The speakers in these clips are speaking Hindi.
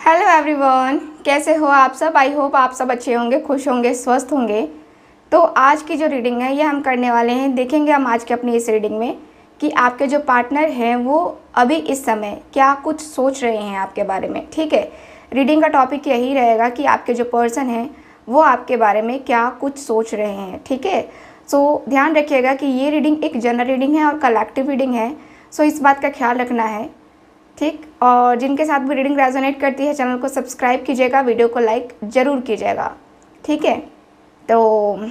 हेलो एवरीवन, कैसे हो आप सब। आई होप आप सब अच्छे होंगे, खुश होंगे, स्वस्थ होंगे। तो आज की जो रीडिंग है ये हम करने वाले हैं। देखेंगे हम आज की अपनी इस रीडिंग में कि आपके जो पार्टनर हैं वो अभी इस समय क्या कुछ सोच रहे हैं आपके बारे में। ठीक है, रीडिंग का टॉपिक यही रहेगा कि आपके जो पर्सन हैं वो आपके बारे में क्या कुछ सोच रहे हैं। ठीक है, सो ध्यान रखिएगा कि ये रीडिंग एक जनरल रीडिंग है और कलेक्टिव रीडिंग है। सो इस बात का ख्याल रखना है। ठीक, और जिनके साथ भी रीडिंग रेजोनेट करती है चैनल को सब्सक्राइब कीजिएगा, वीडियो को लाइक ज़रूर कीजिएगा। ठीक है, तो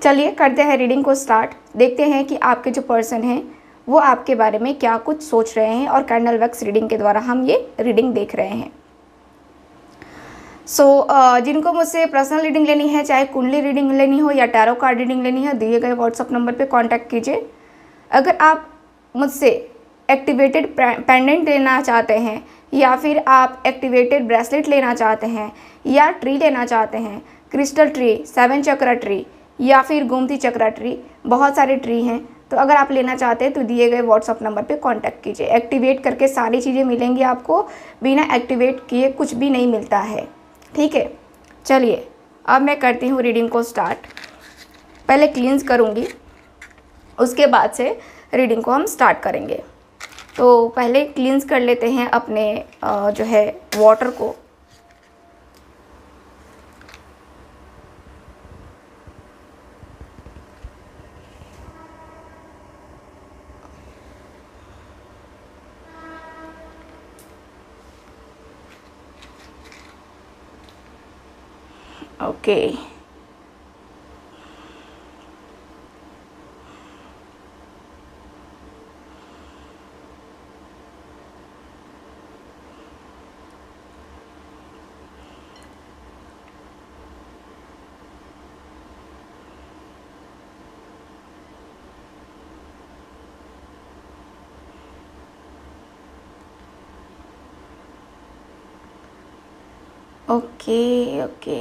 चलिए करते हैं रीडिंग को स्टार्ट। देखते हैं कि आपके जो पर्सन हैं वो आपके बारे में क्या कुछ सोच रहे हैं और कैंडल वैक्स रीडिंग के द्वारा हम ये रीडिंग देख रहे हैं। जिनको मुझसे पर्सनल रीडिंग लेनी है, चाहे कुंडली रीडिंग लेनी हो या टैरो कार्ड रीडिंग लेनी है, दिए गए व्हाट्सअप नंबर पे कांटेक्ट कीजिए। अगर आप मुझसे एक्टिवेटेड पेंडेंट लेना चाहते हैं या फिर आप एक्टिवेटेड ब्रेसलेट लेना चाहते हैं या ट्री लेना चाहते हैं, क्रिस्टल ट्री, 7 चक्रा ट्री या फिर गोमती चक्रा ट्री, बहुत सारे ट्री हैं। तो अगर आप लेना चाहते हैं तो दिए गए व्हाट्सअप नंबर पे कांटेक्ट कीजिए। एक्टिवेट करके सारी चीज़ें मिलेंगी आपको, बिना एक्टिवेट किए कुछ भी नहीं मिलता है। ठीक है, चलिए अब मैं करती हूँ रीडिंग को स्टार्ट। पहले क्लींस करूँगी, उसके बाद से रीडिंग को हम स्टार्ट करेंगे। तो पहले क्लींस कर लेते हैं अपने जो है वाटर को। Okay, okay, okay.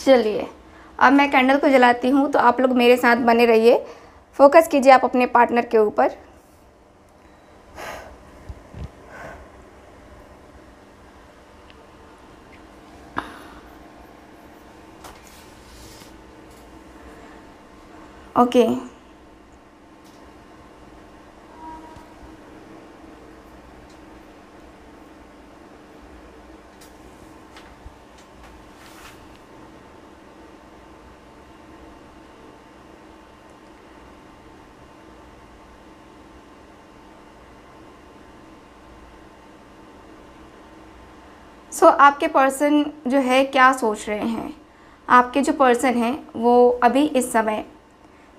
चलिए अब मैं कैंडल को जलाती हूँ, तो आप लोग मेरे साथ बने रहिए। फोकस कीजिए आप अपने पार्टनर के ऊपर। ओके, आपके पर्सन जो है क्या सोच रहे हैं। आपके जो पर्सन हैं वो अभी इस समय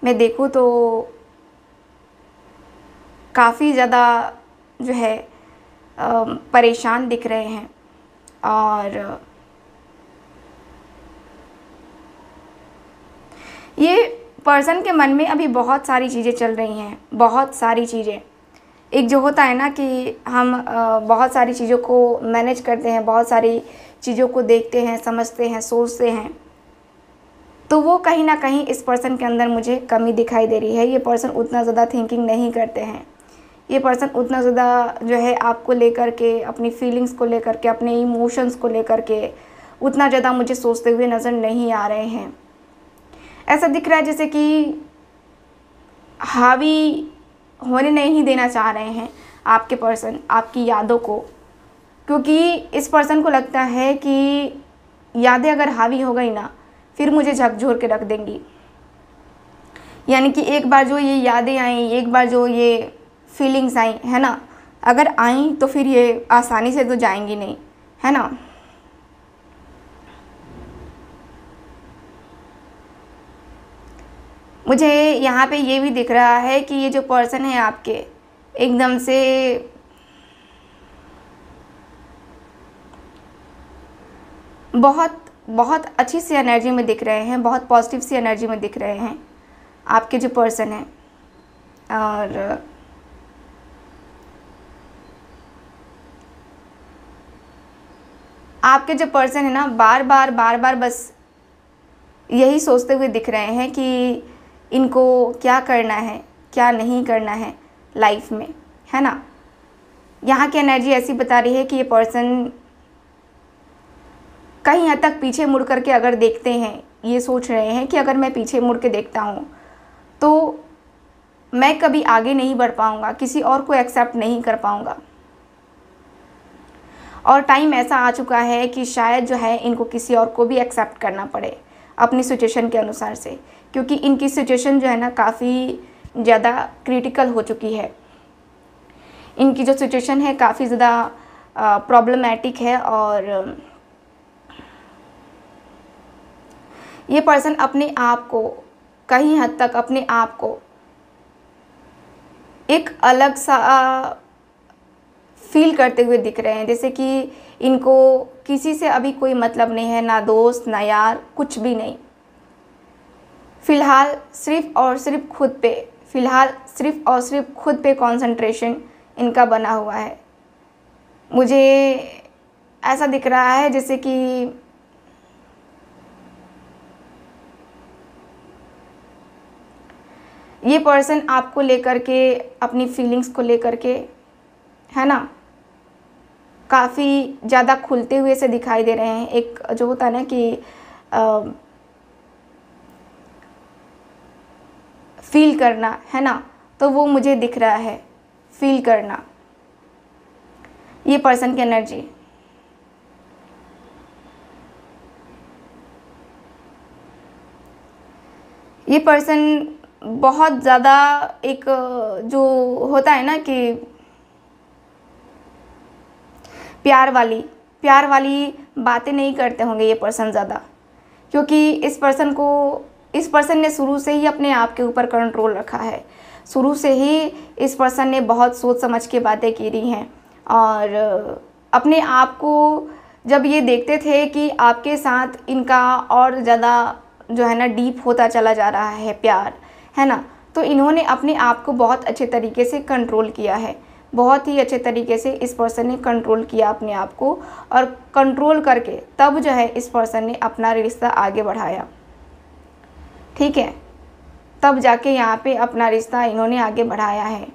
मैं देखूँ तो काफ़ी ज़्यादा जो है परेशान दिख रहे हैं। और ये पर्सन के मन में अभी बहुत सारी चीज़ें चल रही हैं, बहुत सारी चीज़ें। एक जो होता है ना कि हम बहुत सारी चीज़ों को मैनेज करते हैं, बहुत सारी चीज़ों को देखते हैं, समझते हैं, सोचते हैं, तो वो कहीं ना कहीं इस पर्सन के अंदर मुझे कमी दिखाई दे रही है। ये पर्सन उतना ज़्यादा थिंकिंग नहीं करते हैं। ये पर्सन उतना ज़्यादा जो है आपको लेकर के, अपनी फीलिंग्स को लेकर के, अपने इमोशंस को लेकर के उतना ज़्यादा मुझे सोचते हुए नज़र नहीं आ रहे हैं। ऐसा दिख रहा है जैसे कि हावी होने नहीं देना चाह रहे हैं आपके पर्सन आपकी यादों को, क्योंकि इस पर्सन को लगता है कि यादें अगर हावी हो गई ना फिर मुझे झकझोर के रख देंगी। यानी कि एक बार जो ये यादें आई, एक बार जो ये फीलिंग्स आई है ना, अगर आई तो फिर ये आसानी से तो जाएंगी नहीं, है ना। मुझे यहाँ पे ये भी दिख रहा है कि ये जो पर्सन है आपके एकदम से बहुत बहुत अच्छी सी एनर्जी में दिख रहे हैं, बहुत पॉजिटिव सी एनर्जी में दिख रहे हैं आपके जो पर्सन हैं। और आपके जो पर्सन है ना बार बार बस यही सोचते हुए दिख रहे हैं कि इनको क्या करना है, क्या नहीं करना है लाइफ में, है ना। यहाँ की एनर्जी ऐसी बता रही है कि ये पर्सन कहीं हद तक पीछे मुड़ करके अगर देखते हैं, ये सोच रहे हैं कि अगर मैं पीछे मुड़ के देखता हूँ तो मैं कभी आगे नहीं बढ़ पाऊँगा, किसी और को एक्सेप्ट नहीं कर पाऊँगा। और टाइम ऐसा आ चुका है कि शायद जो है इनको किसी और को भी एक्सेप्ट करना पड़े अपनी सिचुएशन के अनुसार से, क्योंकि इनकी सिचुएशन जो है ना काफ़ी ज़्यादा क्रिटिकल हो चुकी है। इनकी जो सिचुएशन है काफ़ी ज़्यादा प्रॉब्लमैटिक है और ये पर्सन अपने आप को कहीं हद तक अपने आप को एक अलग सा फील करते हुए दिख रहे हैं, जैसे कि इनको किसी से अभी कोई मतलब नहीं है, ना दोस्त ना यार, कुछ भी नहीं। फ़िलहाल सिर्फ़ और सिर्फ खुद पे, फ़िलहाल सिर्फ़ और सिर्फ खुद पे कंसंट्रेशन इनका बना हुआ है। मुझे ऐसा दिख रहा है जैसे कि ये पर्सन आपको लेकर के, अपनी फीलिंग्स को लेकर के, है ना, काफ़ी ज़्यादा खुलते हुए से दिखाई दे रहे हैं। एक जो होता है ना कि फील करना, है ना, तो वो मुझे दिख रहा है, फील करना, ये पर्सन की एनर्जी। ये पर्सन बहुत ज़्यादा एक जो होता है ना कि प्यार वाली बातें नहीं करते होंगे ये पर्सन ज़्यादा, क्योंकि इस पर्सन ने शुरू से ही अपने आप के ऊपर कंट्रोल रखा है। शुरू से ही इस पर्सन ने बहुत सोच समझ के बातें की रही हैं और अपने आप को जब ये देखते थे कि आपके साथ इनका और ज़्यादा जो है ना डीप होता चला जा रहा है प्यार, है ना, तो इन्होंने अपने आप को बहुत अच्छे तरीके से कंट्रोल किया है। बहुत ही अच्छे तरीके से इस पर्सन ने कंट्रोल किया अपने आप को, और कंट्रोल करके तब जो है इस पर्सन ने अपना रिश्ता आगे बढ़ाया। ठीक है, तब जाके यहाँ पे अपना रिश्ता इन्होंने आगे बढ़ाया है।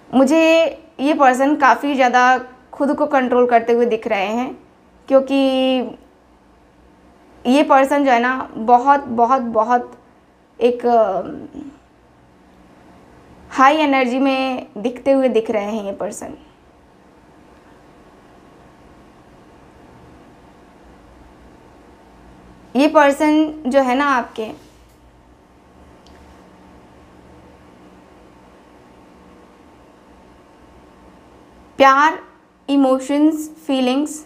मुझे ये पर्सन काफ़ी ज़्यादा खुद को कंट्रोल करते हुए दिख रहे हैं, क्योंकि ये पर्सन जो है ना बहुत बहुत बहुत एक हाई एनर्जी में दिखते हुए दिख रहे हैं ये पर्सन। ये पर्सन जो है ना आपके प्यार, इमोशंस, फीलिंग्स,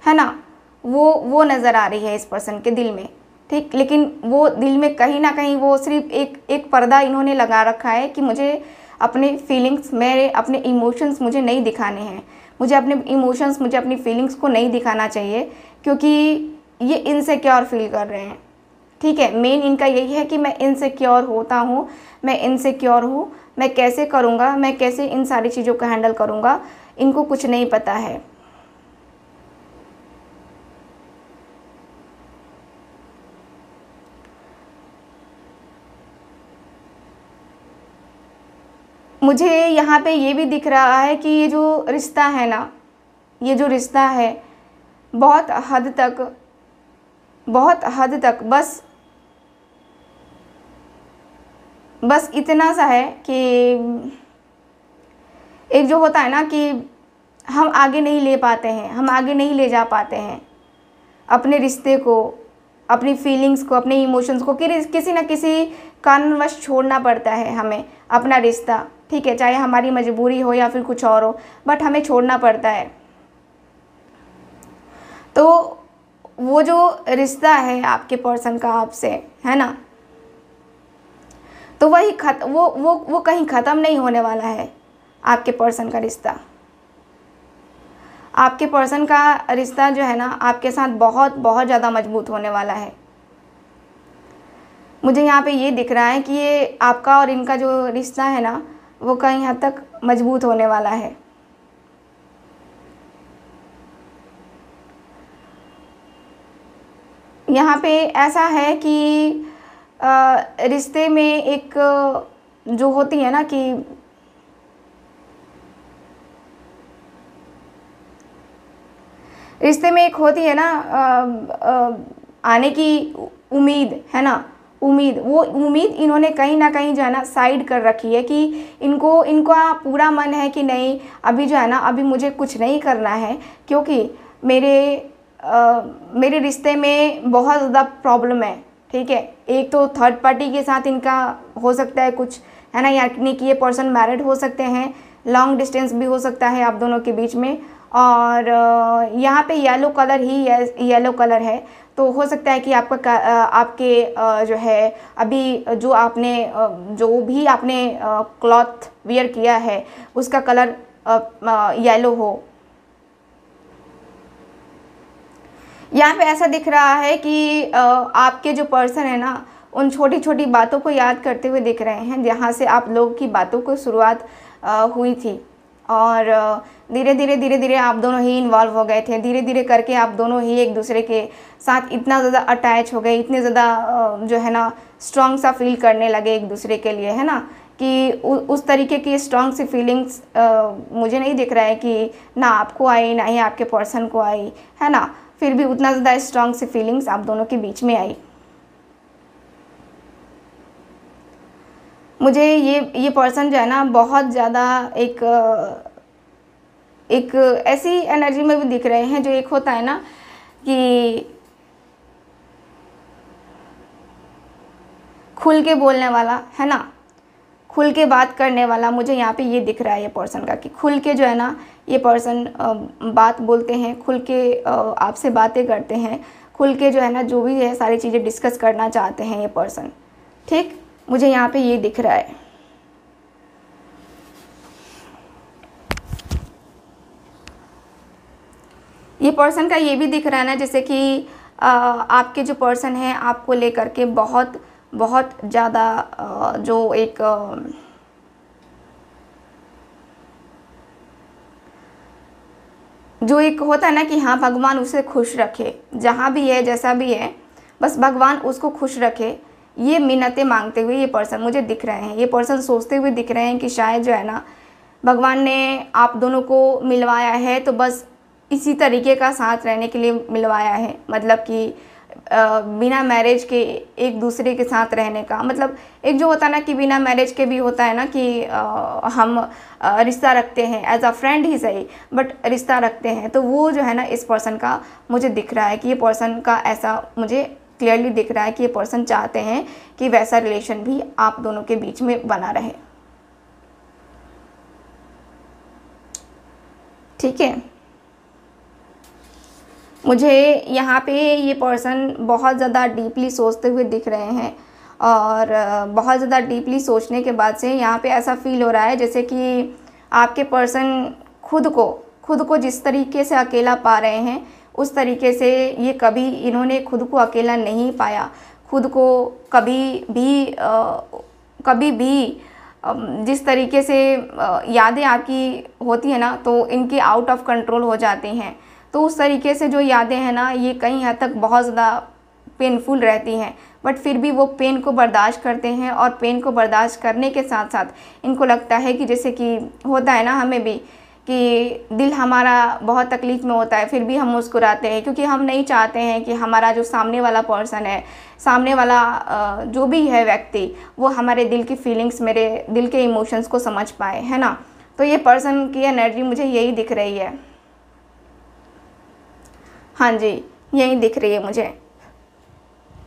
है ना, वो नज़र आ रही है इस पर्सन के दिल में। ठीक, लेकिन वो दिल में कहीं ना कहीं वो सिर्फ एक पर्दा इन्होंने लगा रखा है कि मुझे अपने फीलिंग्स, मेरे अपने इमोशंस मुझे नहीं दिखाने हैं, मुझे अपने इमोशंस, मुझे अपनी फीलिंग्स को नहीं दिखाना चाहिए, क्योंकि ये इनसिक्योर फील कर रहे हैं। ठीक है, मेन इनका यही है कि मैं इनसिक्योर होता हूँ, मैं इनसिक्योर हूँ, मैं कैसे करूँगा, मैं कैसे इन सारी चीज़ों को हैंडल करूँगा, इनको कुछ नहीं पता है। मुझे यहाँ पे ये भी दिख रहा है कि ये जो रिश्ता है ना, ये जो रिश्ता है बहुत हद तक बस इतना सा है कि एक जो होता है ना कि हम आगे नहीं ले पाते हैं, हम आगे नहीं ले जा पाते हैं अपने रिश्ते को, अपनी फीलिंग्स को, अपने इमोशंस को, किसी न किसी कारणवश छोड़ना पड़ता है हमें अपना रिश्ता। ठीक है, चाहे हमारी मजबूरी हो या फिर कुछ और हो, बट हमें छोड़ना पड़ता है। तो वो जो रिश्ता है आपके पर्सन का आपसे, है ना, तो वही वो कहीं ख़त्म नहीं होने वाला है। आपके पर्सन का रिश्ता, आपके पर्सन का रिश्ता जो है ना आपके साथ बहुत बहुत ज़्यादा मजबूत होने वाला है। मुझे यहाँ पे ये दिख रहा है कि ये आपका और इनका जो रिश्ता है ना वो कहीं हद तक मजबूत होने वाला है। यहाँ पे ऐसा है कि रिश्ते में एक जो होती है ना कि रिश्ते में एक होती है ना आने की उम्मीद, है ना, उम्मीद, वो उम्मीद इन्होंने कहीं ना कहीं जो है ना साइड कर रखी है कि इनका पूरा मन है कि नहीं, अभी जो है ना अभी मुझे कुछ नहीं करना है, क्योंकि मेरे रिश्ते में बहुत ज़्यादा प्रॉब्लम है। ठीक है, एक तो थर्ड पार्टी के साथ इनका हो सकता है कुछ, है ना, यानी कि ये पर्सन मैरिड हो सकते हैं, लॉन्ग डिस्टेंस भी हो सकता है आप दोनों के बीच में, और यहाँ पे येलो कलर ही येलो कलर है, तो हो सकता है कि आपके जो है अभी जो भी आपने क्लॉथ वियर किया है उसका कलर येलो हो। यहाँ पे ऐसा दिख रहा है कि आपके जो पर्सन है ना उन छोटी छोटी बातों को याद करते हुए दिख रहे हैं, जहाँ से आप लोगों की बातों को शुरुआत हुई थी, और धीरे धीरे आप दोनों ही इन्वॉल्व हो गए थे। धीरे धीरे करके आप दोनों ही एक दूसरे के साथ इतना ज़्यादा अटैच हो गए, इतने ज़्यादा जो है ना स्ट्रॉन्ग सा फील करने लगे एक दूसरे के लिए, है ना, कि उस तरीके की स्ट्रॉन्ग सी फीलिंग्स मुझे नहीं दिख रहा है कि ना आपको आई ना ही आपके पर्सन को आई, है ना, फिर भी उतना ज़्यादा स्ट्रॉन्ग सी फीलिंग्स आप दोनों के बीच में आई। मुझे ये पर्सन जो है ना बहुत ज़्यादा एक ऐसी एनर्जी में भी दिख रहे हैं, जो एक होता है ना कि खुल के बोलने वाला, है ना, खुल के बात करने वाला। मुझे यहाँ पे ये दिख रहा है ये पर्सन का कि खुल के जो है ना ये पर्सन बात बोलते हैं, खुल के आपसे बातें करते हैं, खुल के जो है ना जो भी है सारी चीज़ें डिस्कस करना चाहते हैं ये पर्सन। ठीक, मुझे यहाँ पे ये दिख रहा है। ये पर्सन का ये भी दिख रहा है ना, जैसे कि आपके जो पर्सन हैं आपको लेकर के बहुत बहुत ज़्यादा जो एक होता है ना कि हाँ भगवान उसे खुश रखे, जहाँ भी है जैसा भी है, बस भगवान उसको खुश रखे, ये मिन्नतें मांगते हुए ये पर्सन मुझे दिख रहे हैं। ये पर्सन सोचते हुए दिख रहे हैं कि शायद जो है ना भगवान ने आप दोनों को मिलवाया है तो बस इसी तरीके का साथ रहने के लिए मिलवाया है, मतलब कि बिना मैरिज के एक दूसरे के साथ रहने का, मतलब एक जो होता है ना कि बिना मैरिज के भी होता है ना कि हम रिश्ता रखते हैं, एज अ फ्रेंड ही सही बट रिश्ता रखते हैं, तो वो जो है ना इस पर्सन का मुझे दिख रहा है कि ये पर्सन का ऐसा मुझे क्लियरली दिख रहा है कि ये पर्सन चाहते हैं कि वैसा रिलेशन भी आप दोनों के बीच में बना रहे। ठीक है, मुझे यहाँ पे ये पर्सन बहुत ज़्यादा डीपली सोचते हुए दिख रहे हैं, और बहुत ज़्यादा डीपली सोचने के बाद से यहाँ पे ऐसा फील हो रहा है जैसे कि आपके पर्सन खुद को जिस तरीके से अकेला पा रहे हैं उस तरीके से ये कभी इन्होंने खुद को अकेला नहीं पाया। खुद को कभी भी जिस तरीके से यादें आपकी होती है ना तो इनकी आउट ऑफ कंट्रोल हो जाती हैं, तो उस तरीके से जो यादें हैं ना ये कहीं हद तक बहुत ज़्यादा पेनफुल रहती हैं, बट फिर भी वो पेन को बर्दाश्त करते हैं, और पेन को बर्दाश्त करने के साथ साथ इनको लगता है कि जैसे कि होता है ना हमें भी कि दिल हमारा बहुत तकलीफ़ में होता है फिर भी हम मुस्कुराते हैं, क्योंकि हम नहीं चाहते हैं कि हमारा जो सामने वाला पर्सन है, सामने वाला जो भी है व्यक्ति, वो हमारे दिल की फीलिंग्स, मेरे दिल के इमोशंस को समझ पाए, है ना। तो ये पर्सन की एनर्जी मुझे यही दिख रही है। हाँ जी, यही दिख रही है मुझे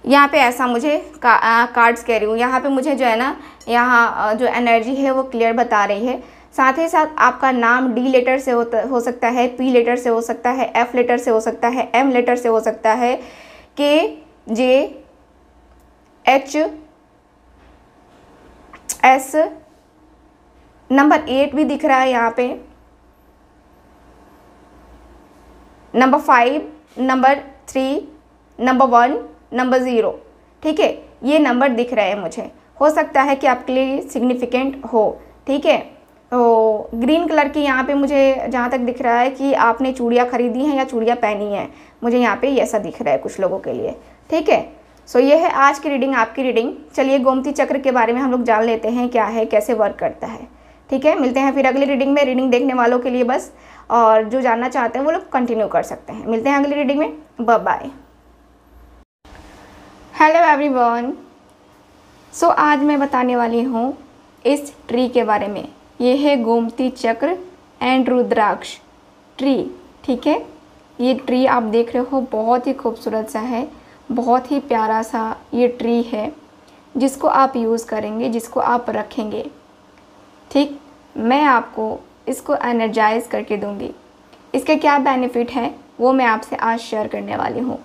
यहाँ पे, ऐसा मुझे कार्ड्स कह रही हूँ। यहाँ पे मुझे जो है ना यहाँ जो एनर्जी है वो क्लियर बता रही है। साथ ही साथ आपका नाम डी लेटर से हो सकता है, पी लेटर से हो सकता है, एफ लेटर से हो सकता है, एम लेटर से हो सकता है, के, जे, एच, एस, नंबर 8 भी दिख रहा है यहाँ पे, नंबर 5, नंबर 3, नंबर 1, नंबर 0। ठीक है, ये नंबर दिख रहे हैं मुझे। हो सकता है कि आपके लिए सिग्निफिकेंट हो। ठीक है, तो ग्रीन कलर की यहाँ पे मुझे जहाँ तक दिख रहा है कि आपने चूड़ियाँ खरीदी हैं या चूड़ियाँ पहनी हैं, मुझे यहाँ पे ऐसा दिख रहा है कुछ लोगों के लिए। ठीक है, सो ये है आज की रीडिंग, आपकी रीडिंग। चलिए गोमती चक्र के बारे में हम लोग जान लेते हैं क्या है, कैसे वर्क करता है। ठीक है, मिलते हैं फिर अगली रीडिंग में। रीडिंग देखने वालों के लिए बस, और जो जानना चाहते हैं वो लोग कंटिन्यू कर सकते हैं। मिलते हैं अगली रीडिंग में, bye bye. Hello everyone. So आज मैं बताने वाली हूँ इस ट्री के बारे में। ये है गोमती चक्र एंड रुद्राक्ष ट्री। ठीक है, ये ट्री आप देख रहे हो बहुत ही खूबसूरत सा है, बहुत ही प्यारा सा ये ट्री है, जिसको आप यूज़ करेंगे, जिसको आप रखेंगे। ठीक, मैं आपको इसको एनर्जाइज करके दूंगी। इसके क्या बेनिफिट हैं वो मैं आपसे आज शेयर करने वाली हूँ।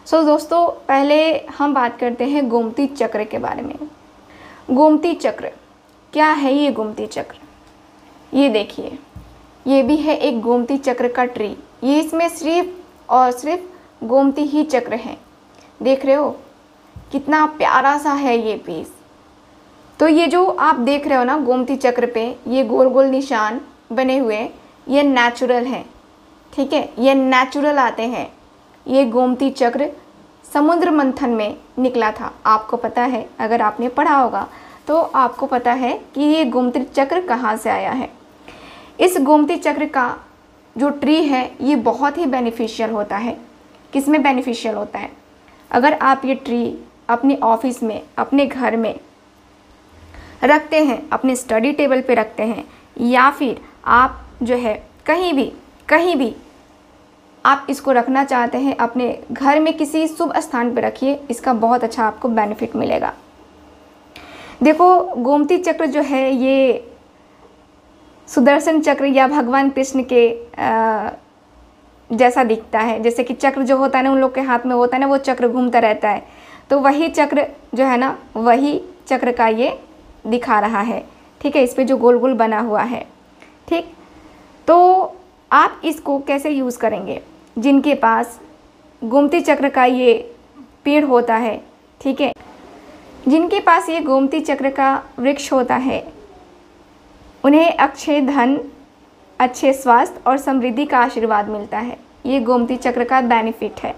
सो दोस्तों, पहले हम बात करते हैं गोमती चक्र के बारे में। गोमती चक्र क्या है? ये गोमती चक्र, ये देखिए, ये भी है एक गोमती चक्र का ट्री। ये इसमें सिर्फ और सिर्फ गोमती ही चक्र हैं। देख रहे हो कितना प्यारा सा है ये पीस। तो ये जो आप देख रहे हो ना गोमती चक्र पे ये गोल गोल निशान बने हुए, ये नेचुरल हैं। ठीक है, ये नेचुरल आते हैं। ये गोमती चक्र समुद्र मंथन में निकला था। आपको पता है, अगर आपने पढ़ा होगा तो आपको पता है कि ये गोमती चक्र कहाँ से आया है। इस गोमती चक्र का जो ट्री है ये बहुत ही बेनिफिशियल होता है। किस में बेनिफिशियल होता है? अगर आप ये ट्री अपने ऑफिस में, अपने घर में रखते हैं, अपने स्टडी टेबल पे रखते हैं, या फिर आप जो है कहीं भी आप इसको रखना चाहते हैं, अपने घर में किसी शुभ स्थान पे रखिए, इसका बहुत अच्छा आपको बेनिफिट मिलेगा। देखो गोमती चक्र जो है ये सुदर्शन चक्र या भगवान कृष्ण के जैसा दिखता है। जैसे कि चक्र जो होता है ना उन लोग के हाथ में होता है ना, वो चक्र घूमता रहता है, तो वही चक्र जो है ना, वही चक्र का ये दिखा रहा है। ठीक है, इस पे जो गोल गोल बना हुआ है। ठीक, तो आप इसको कैसे यूज़ करेंगे? जिनके पास गोमती चक्र का ये पेड़ होता है, ठीक है, जिनके पास ये गोमती चक्र का वृक्ष होता है, उन्हें अक्षय धन, अच्छे स्वास्थ्य और समृद्धि का आशीर्वाद मिलता है। ये गोमती चक्र का बेनिफिट है।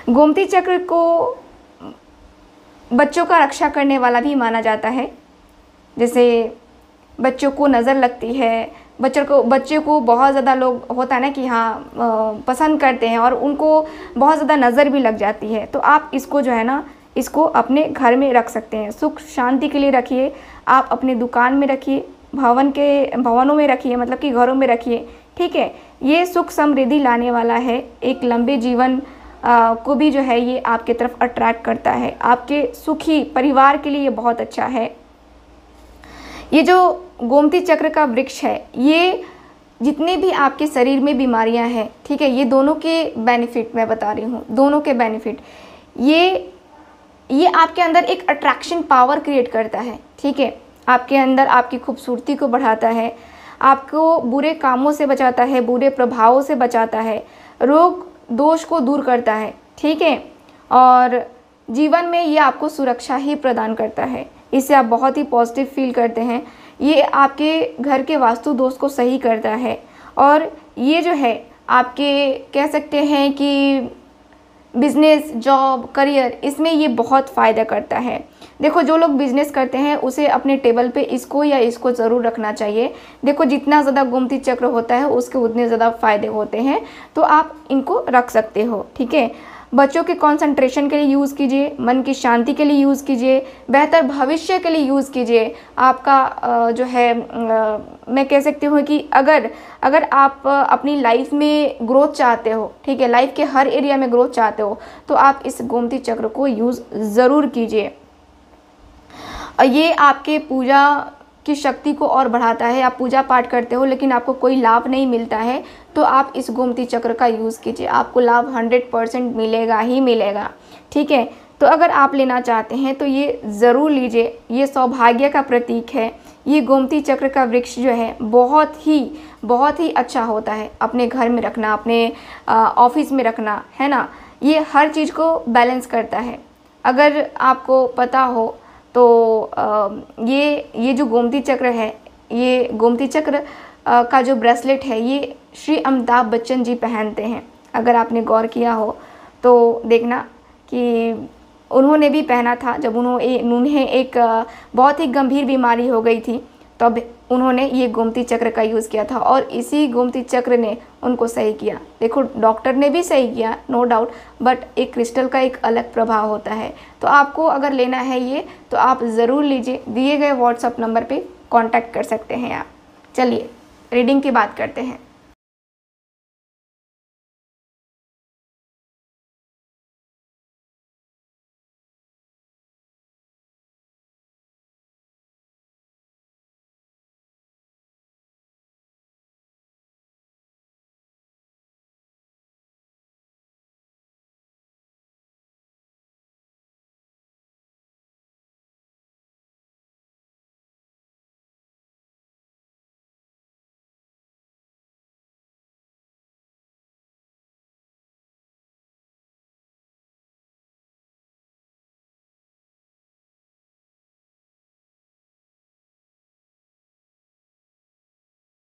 गोमती चक्र को बच्चों का रक्षा करने वाला भी माना जाता है। जैसे बच्चों को नज़र लगती है, बच्चे को बहुत ज़्यादा लोग होता है ना कि हाँ पसंद करते हैं और उनको बहुत ज़्यादा नज़र भी लग जाती है, तो आप इसको जो है ना, इसको अपने घर में रख सकते हैं। सुख शांति के लिए रखिए, आप अपने दुकान में रखिए, भवनों में रखिए, मतलब कि घरों में रखिए। ठीक है, ये सुख समृद्धि लाने वाला है, एक लंबे जीवन को भी जो है ये आपके तरफ अट्रैक्ट करता है। आपके सुखी परिवार के लिए ये बहुत अच्छा है। ये जो गोमती चक्र का वृक्ष है, ये जितने भी आपके शरीर में बीमारियां हैं, ठीक है, ये दोनों के बेनिफिट मैं बता रही हूँ, दोनों के बेनिफिट। ये आपके अंदर एक अट्रैक्शन पावर क्रिएट करता है। ठीक है, आपके अंदर आपकी खूबसूरती को बढ़ाता है, आपको बुरे कामों से बचाता है, बुरे प्रभावों से बचाता है, रोग दोष को दूर करता है। ठीक है, और जीवन में ये आपको सुरक्षा ही प्रदान करता है। इससे आप बहुत ही पॉजिटिव फील करते हैं। ये आपके घर के वास्तु दोष को सही करता है, और ये जो है आपके कह सकते हैं कि बिज़नेस, जॉब, करियर, इसमें ये बहुत फ़ायदा करता है। देखो जो लोग बिज़नेस करते हैं उसे अपने टेबल पे इसको या इसको ज़रूर रखना चाहिए। देखो जितना ज़्यादा गोमती चक्र होता है उसके उतने ज़्यादा फ़ायदे होते हैं, तो आप इनको रख सकते हो। ठीक है, बच्चों के कंसंट्रेशन के लिए यूज़ कीजिए, मन की शांति के लिए यूज़ कीजिए, बेहतर भविष्य के लिए यूज़ कीजिए। आपका जो है मैं कह सकती हूँ कि अगर आप अपनी लाइफ में ग्रोथ चाहते हो, ठीक है, लाइफ के हर एरिया में ग्रोथ चाहते हो, तो आप इस गोमती चक्र को यूज़ ज़रूर कीजिए। ये आपके पूजा की शक्ति को और बढ़ाता है। आप पूजा पाठ करते हो लेकिन आपको कोई लाभ नहीं मिलता है, तो आप इस गोमती चक्र का यूज़ कीजिए, आपको लाभ 100% मिलेगा ही मिलेगा। ठीक है, तो अगर आप लेना चाहते हैं तो ये ज़रूर लीजिए। ये सौभाग्य का प्रतीक है। ये गोमती चक्र का वृक्ष जो है बहुत ही अच्छा होता है अपने घर में रखना, अपने ऑफिस में रखना, है ना। ये हर चीज़ को बैलेंस करता है। अगर आपको पता हो तो ये जो गोमती चक्र है, ये गोमती चक्र का जो ब्रेसलेट है ये श्री अमिताभ बच्चन जी पहनते हैं। अगर आपने गौर किया हो तो देखना कि उन्होंने भी पहना था जब उन्हें एक बहुत ही गंभीर बीमारी हो गई थी, तब उन्होंने ये गोमती चक्र का यूज़ किया था और इसी गोमती चक्र ने उनको सही किया। देखो डॉक्टर ने भी सही किया नो डाउट, बट एक क्रिस्टल का एक अलग प्रभाव होता है। तो आपको अगर लेना है ये तो आप ज़रूर लीजिए, दिए गए व्हाट्सअप नंबर पे कांटेक्ट कर सकते हैं आप। चलिए रीडिंग की बात करते हैं।